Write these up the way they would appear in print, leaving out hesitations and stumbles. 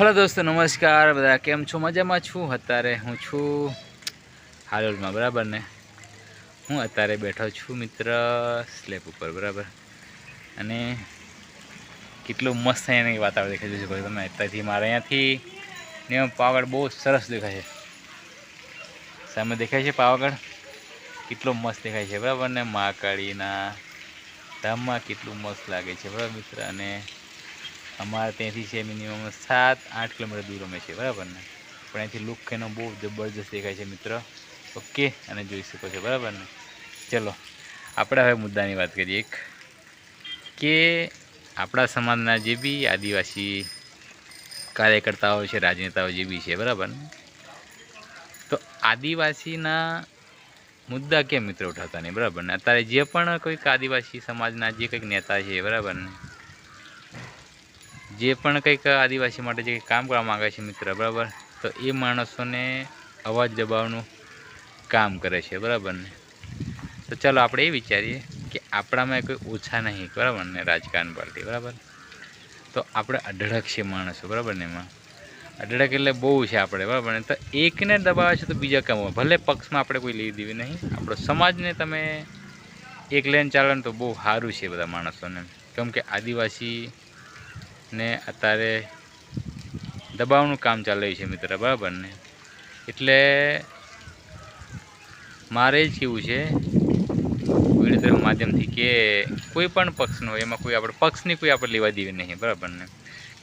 Hello दोस्तों नमस्कार बधा केम छो मजा में छू अत्यारे हूँ छू हालोल में बराबर ने हूँ अत्यारे बैठो छू मित्र स्लेब पर बराबर अने केटलू मस्त अहींयानी वातावरण देखाई छे तमे अत्यारथी मारे अहींयाथी ने पावागढ़ बहुत सरस देखाय छे सामे देखाय छे पावागढ़ केटलो मस्त देखाय छे बराबर ने महाकाळीना धाममां केटलू मस्त लागे छे बराबर मित्र अने अमारे त्येंथी छे मिनिमम 7-8 किलोमीटर दूर अमे छे बराबर ने पण अहींथी लुक एनो बहु जबरदस्त देखाय छे मित्र। ओके अने जोई शको छो बराबर ने। चलो आपणे हवे मुद्दानी वात करीए एक के आपणा समाजना जे बी आदिवासी कार्यकर्ताओ छे राजनेताओ जे बी छे बराबर ने तो आदिवासीना मुद्दा केम मित्र उठाता नहीं बराबर ने अत्यारे जे पण कोईक आदिवासी समाजना जे कंईक नेता छे बराबर ने जे पण कंईक आदिवासी माटे जे काम करवा मांगे छे मित्र बराबर तो ए माणसोने अवाज दबाववानुं काम करे छे बराबर ने। तो चलो आपणे ए विचारीए कि आपणामां कोई ओछा नहीं बराबर ने राजकारण पार्टी बराबर तो आपणे अढळक छे माणसो बराबर ने एमां अढळक एटले बहु छे आपणे बराबर ने तो एकने दबावे छे तो बीजा केम भले पक्षमां आपणे कोई लेवी देवी नहीं आपणो समाजने तमे एक लईने चालो ने तो बहु सारुं छे बधा माणसोने केम के आदिवासी ने अत्यारे दबावनुं काम चाली रह्युं छे मित्र बराबर ने एटले मारे ज केवुं छे विडियो माध्यमथी के कोई पण पक्षनो एमां कोई आपणे पक्षनी कोई आपणे लेवा देवी नहीं बराबर ने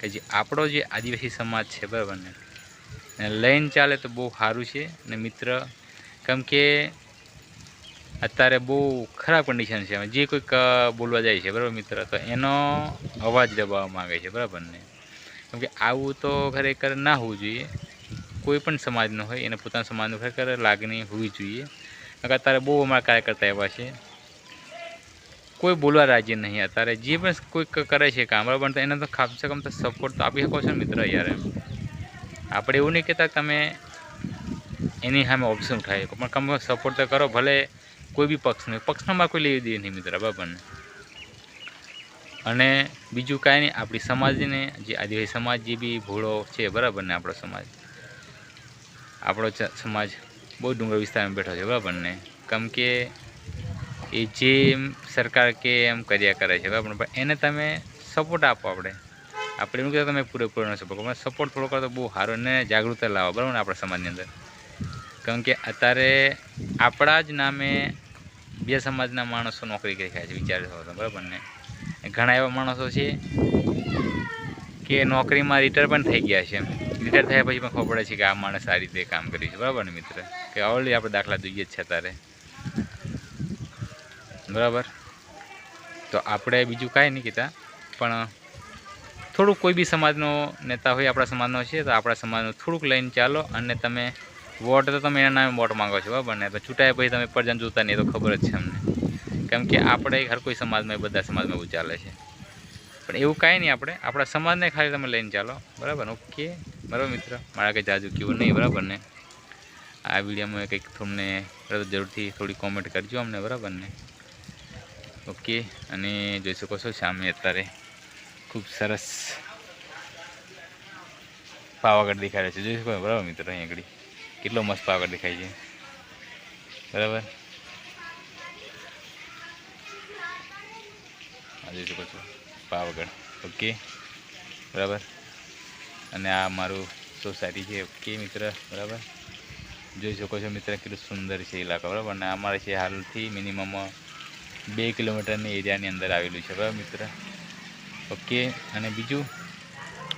के जे आपणो जे आदिवासी समाज छे बराबर ने एने लईने चाले तो बहु सारुं छे ने मित्र केम के अत्यारे बहु खराब कंडीशन छे जे कोईक बोलवा जाय छे बराबर मित्र तो एनो अवाज दबाववा मांगे छे बराबर ने केम के आवुं तो खरेखर ना होवुं जोईए कोईपण समाजनो होय एने पोताना समाजनो खरेखर लागणी होवी जोईए कारण अत्यारे बहु अमारा कार्यकर्ता एवा छे कोई बोलवा राजी नहीं अत्यारे जे पण कोईक करे छे काम बराबर तो एने तो कम से कम तो सपोर्ट तो आपी शको छो मित्र यार आपणे एवुं नहीं कहेता तमे एनी सामे ऑप्शन उठावी शको पण कम सपोर्ट तो करो भले कोई भी पक्षमां कोई लेवी देवी नहीं मित्र बराबर ने। अने बीजू कांई नहीं आपणी समाजने जे आदिवासी समाज जे बी भोळो छे बराबर ने आपणो समाज बहुत डूंगर विस्तार में बैठो छे बराबर ने केम के ए जे सरकार के एम कर्या करे छे बराबर पण एने तमे सपोर्ट आपो आपणे एवुं कहेता तमे पूरेपूरो सपोर्ट करो सपोर्ट थोड़ो करो तो बहु सारो ने जागृतता लावो बराबर ने आपणा समाजनी अंदर केम के अत्यारे आपणा ज नामे बे समाजना माणसो नौकरी करी खाय छे विचार करो बराबर ने घणा एवा माणसो छे के नौकरी में रिटायर पण थई गया छे रिटायर थया पछी पण खबर पड़े छे के आ माणस आ रीते काम करे छे बराबर ने मित्र के ऑलरेडी आपणे दाखला जोईए ज छे अत्यारे बराबर। तो आपणे बीजू कांई नहीं कीधा पण थोड़ुं कोई बी समाजनो नेता होय आपणा समाजनो छे तो आपणा समाजनो थोड़ुंक लईने चालो अने तमे वोट तो तमे एना नामे वोट मांगो छो बराबर ने तो चूंटाया पछी तमे प्रजाने जोता नहीं तो खबर ज छे अमने केम के आपणे हर कोई समाज में बधा समाज में एवुं चाले छे पण एवुं कांई नहीं आपणे आपणा समाजने खाली तमे लईने चालो बराबर। ओके बराबर मित्र मारे कंई जाजू कीधुं नहीं बराबर ने आ विडियो में कंईक तमने जरूरथी थोड़ी कॉमेंट करजो अमने बराबर ने। ओके अने जोई शको छो सामे अत्यारे खूब सरस पावागढ़ देखाय रह्यो छे जोई शको बराबर मित्र अहीं आगळी केटलो मस्त पावागढ़ देखाय छे बराबर आ जोई शको छो पावागढ़। ओके बराबर अने आ मारू सोसायटी है। ओके मित्र बराबर जोई शको छो मित्र केटलुं सुंदर छे इलाका बराबर ने अमारे छे हालथी मिनिमम 2 किलोमीटर एरिया अंदर आवेलुं छे बराबर मित्र। ओके अने बीजू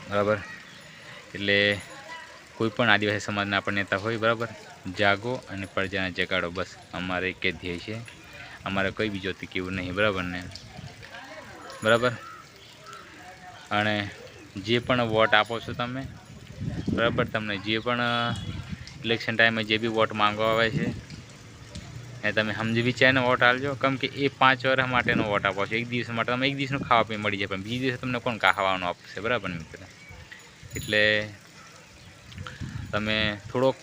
बराबर एटले कोईपण आदिवासी समाजना आपण नेता होय बराबर जागो अने प्रजाने जगाड़ो बस अमारे एक ज ध्येय छे अमारे कोई बीजोथी केवुं नहीं बराबर ने बराबर। अने जे पण वोट आपो छो तमे बराबर तमने जे पण इलेक्शन टाइम में जे बी वोट मांगवा आवे छे ए तमे समजी विचारीने वोट आपजो केम के ए 5 वर्ष माटेनो वोट आपो छो एक दिवस माटे तमे एक दिवसनो खावा पीवा मळी जाय पण बीजे दिवसे तमने कोण खावानुं आपशे बराबर मित्र एटले तमे थोड़ोक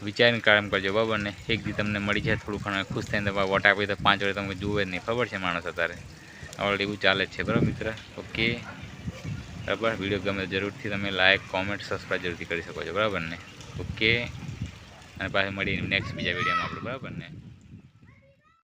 विचारीने काम करजो बराबर ने एक दी तमने मळी जाय थोड़ुं घणुं खुश थईने वोट आपी तो 5 वर्ष तमने जुए ज नहीं खबर छे माणस अत्यारे ऑलरेडी एवुं चाले छे बराबर मित्र। ओके બરાબર. વિડીયો ગમે જરૂરથી તમે લાઇક કોમેન્ટ સબસ્ક્રાઈબ જરૂરથી કરી શકો છો, બરાબર ને. ઓકે, અને પાછું મળીને નેક્સ્ટ બીજા વિડીયોમાં આપણે, બરાબર ને.